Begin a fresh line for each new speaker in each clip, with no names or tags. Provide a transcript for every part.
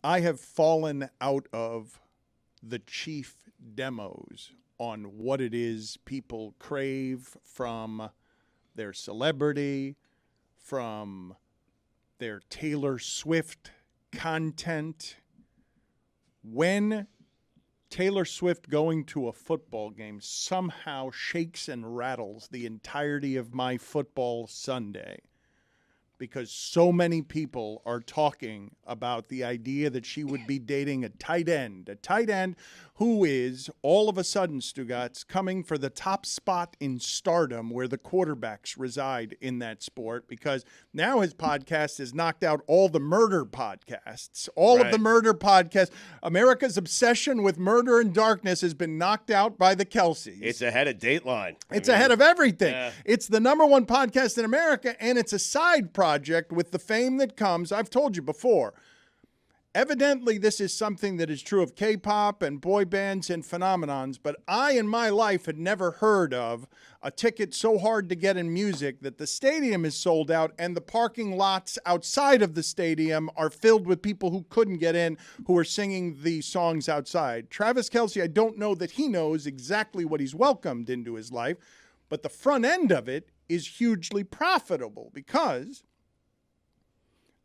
I have fallen out of the chief demos on what it is people crave from their celebrity, from their Taylor Swift content. When Taylor Swift going to a football game somehow shakes and rattles the entirety of my football Sunday, because so many people are talking about the idea that she would be dating a tight end who is all of a sudden, Stugotz, coming for the top spot in stardom where the quarterbacks reside in that sport, because now his podcast has knocked out all the murder podcasts. All of the murder podcasts. America's obsession with murder and darkness has been knocked out by the Kelces.
It's ahead of Dateline.
It's ahead of everything. Yeah. It's the number one podcast in America, and it's a side project with the fame that comes. I've told you before. Evidently, this is something that is true of K-pop and boy bands and phenomenons, but I, in my life, had never heard of a ticket so hard to get in music that the stadium is sold out and the parking lots outside of the stadium are filled with people who couldn't get in, who are singing the songs outside. Travis Kelce, I don't know that he knows exactly what he's welcomed into his life, but the front end of it is hugely profitable, because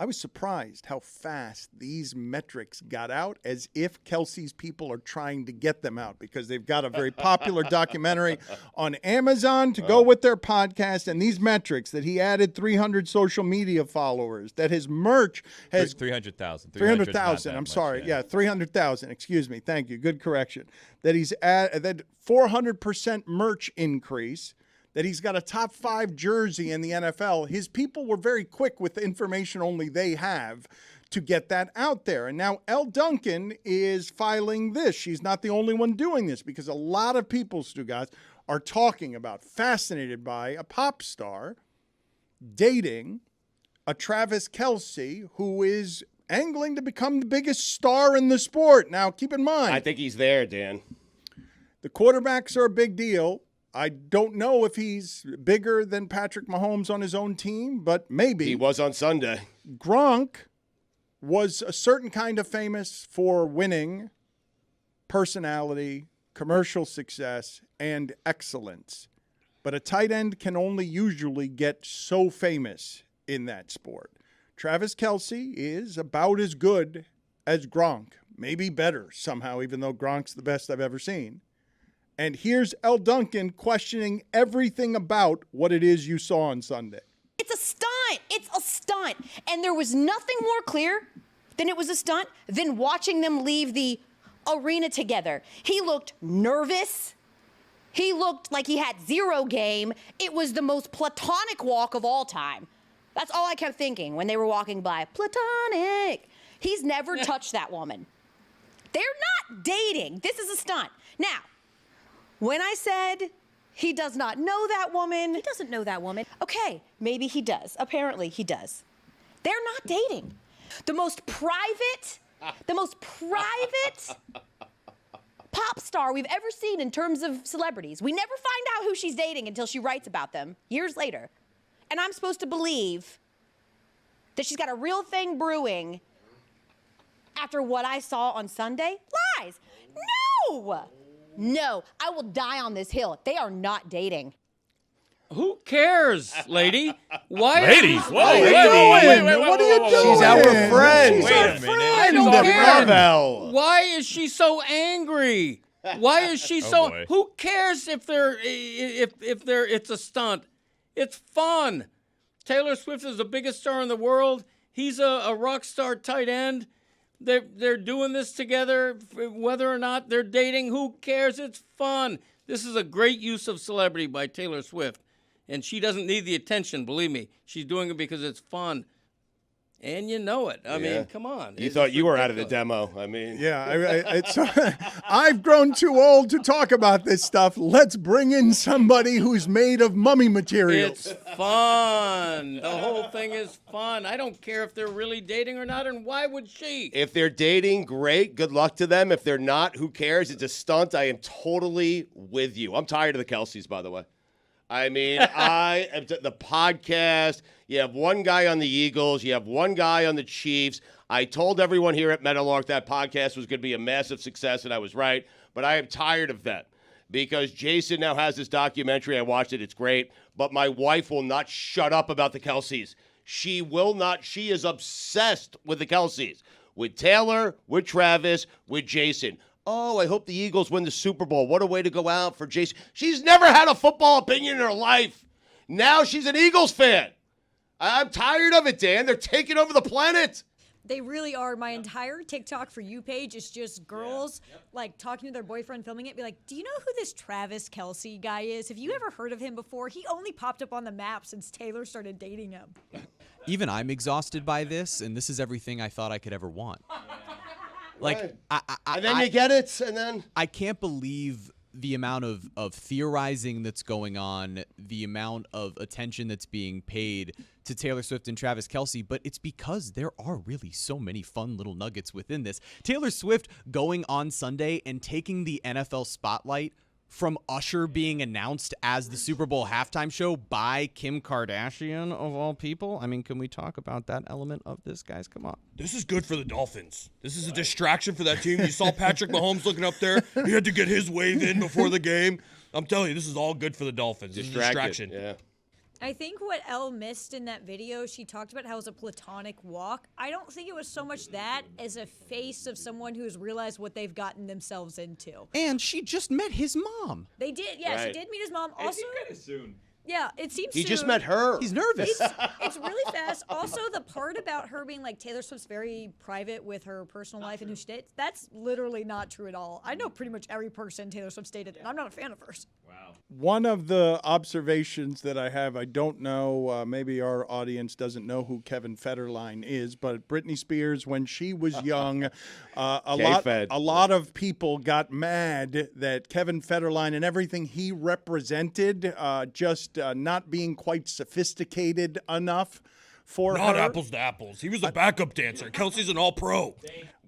I was surprised how fast these metrics got out, as if Kelce's people are trying to get them out, because they've got a very popular documentary on Amazon to go with their podcast. And these metrics that he added 300 social media followers, that his merch has
300,000.
300,000. I'm sorry. Yeah, 300,000. Excuse me. Thank you. Good correction. That he's that 400% merch increase, that he's got a top 5 jersey in the NFL. His people were very quick with the information only they have to get that out there. And now Elle Duncan is filing this. She's not the only one doing this, because a lot of people, Stugotz, are talking about, fascinated by a pop star dating a Travis Kelce who is angling to become the biggest star in the sport. Now, keep in mind,
I think he's there, Dan.
The quarterbacks are a big deal. I don't know if he's bigger than Patrick Mahomes on his own team, but maybe.
He was on Sunday.
Gronk was a certain kind of famous for winning, personality, commercial success, and excellence. But a tight end can only usually get so famous in that sport. Travis Kelce is about as good as Gronk, maybe better somehow, even though Gronk's the best I've ever seen. And here's Elle Duncan questioning everything about what it is you saw on Sunday.
It's a stunt. It's a stunt. And there was nothing more clear than it was a stunt than watching them leave the arena together. He looked nervous. He looked like he had zero game. It was the most platonic walk of all time. That's all I kept thinking when they were walking by. Platonic. He's never touched that woman. They're not dating. This is a stunt. Now, when I said he does not know that woman. He doesn't know that woman. Okay, maybe he does. Apparently he does. They're not dating. The most private pop star we've ever seen in terms of celebrities. We never find out who she's dating until she writes about them years later. And I'm supposed to believe that she's got a real thing brewing after what I saw on Sunday? Lies. No, I will die on this hill. They are not dating.
Who cares, lady? Why?
Ladies,
What are you doing? What are you doing?
She's our friend.
She's our friend.
I don't care.
Ravel.
Why is she so angry? Why is she so?
boy.
Who cares if it's a stunt? It's fun. Taylor Swift is the biggest star in the world. He's a rock star tight end. They're doing this together, whether or not they're dating. Who cares? It's fun. This is a great use of celebrity by Taylor Swift, and she doesn't need the attention. Believe me, she's doing it because it's fun, and you know it. I mean, come on.
You thought you were out of the demo. I mean,
yeah. I've grown too old to talk about this stuff. Let's bring in somebody who's made of mummy material.
It's fun. The whole thing is fun. I don't care if they're really dating or not, and why would she?
if they're dating, great. Good luck to them. If they're not, who cares? It's a stunt. I am totally with you. I'm tired of the Kelces, by the way. I mean, the podcast, you have one guy on the Eagles, you have one guy on the Chiefs. I told everyone here at Meadowlark that podcast was going to be a massive success, and I was right. But I am tired of that because Jason now has this documentary. I watched it. It's great. But my wife will not shut up about the Kelces. She will not. She is obsessed with the Kelces, with Taylor, with Travis, with Jason. Oh, I hope the Eagles win the Super Bowl. What a way to go out for Jason. She's never had a football opinion in her life. Now she's an Eagles fan. I'm tired of it, Dan. They're taking over the planet.
They really are. My entire TikTok for you page is just girls like talking to their boyfriend, filming it, be like, do you know who this Travis Kelce guy is? Have you ever heard of him before? He only popped up on the map since Taylor started dating him.
Even I'm exhausted by this, and this is everything I thought I could ever want. Like,
right. And then you get it, and then
I can't believe the amount of theorizing that's going on, the amount of attention that's being paid to Taylor Swift and Travis Kelce, but it's because there are really so many fun little nuggets within this. Taylor Swift going on Sunday and taking the NFL spotlight from Usher being announced as the Super Bowl halftime show by Kim Kardashian, of all people. I mean, can we talk about that element of this, guys? Come on.
This is good for the Dolphins. This is a distraction for that team. You saw Patrick Mahomes looking up there. He had to get his wave in before the game. I'm telling you, this is all good for the Dolphins. This is a distraction.
Yeah.
I think what Elle missed in that video, she talked about how it was a platonic walk. I don't think it was so much that as a face of someone who's realized what they've gotten themselves into.
And she just met his mom.
They did, yeah, she did meet his mom. Also,
kind of soon.
Yeah, it seems
He
soon.
just met her.
He's nervous.
It's really fast. Also, the part about her being like Taylor Swift's very private with her personal life and who she dates, that's literally not true at all. I know pretty much every person Taylor Swift's dated, and I'm not a fan of hers.
Wow.
One of the observations that I have, I don't know, maybe our audience doesn't know who Kevin Federline is, but Britney Spears, when she was young, a lot of people got mad that Kevin Federline and everything he represented, just not being quite sophisticated enough for her.
Not apples to apples. He was a backup dancer. Kelce's an all-pro.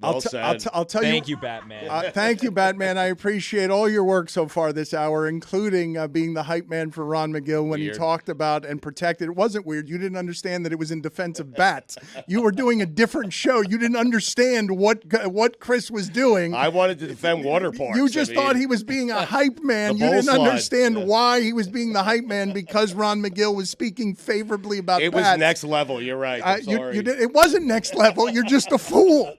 Well said.
I'll tell you.
Thank you, Batman.
Thank you, Batman. I appreciate all your work so far this hour, including being the hype man for Ron McGill when he talked about and protected. It wasn't weird. You didn't understand that it was in defense of bats. You were doing a different show. You didn't understand what Chris was doing.
I wanted to defend water parks.
You just thought he was being a hype man. You didn't understand why he was being the hype man because Ron McGill was speaking favorably about
it
bats.
Was next level. You're right. I'm sorry.
It wasn't next level. You're just a fool.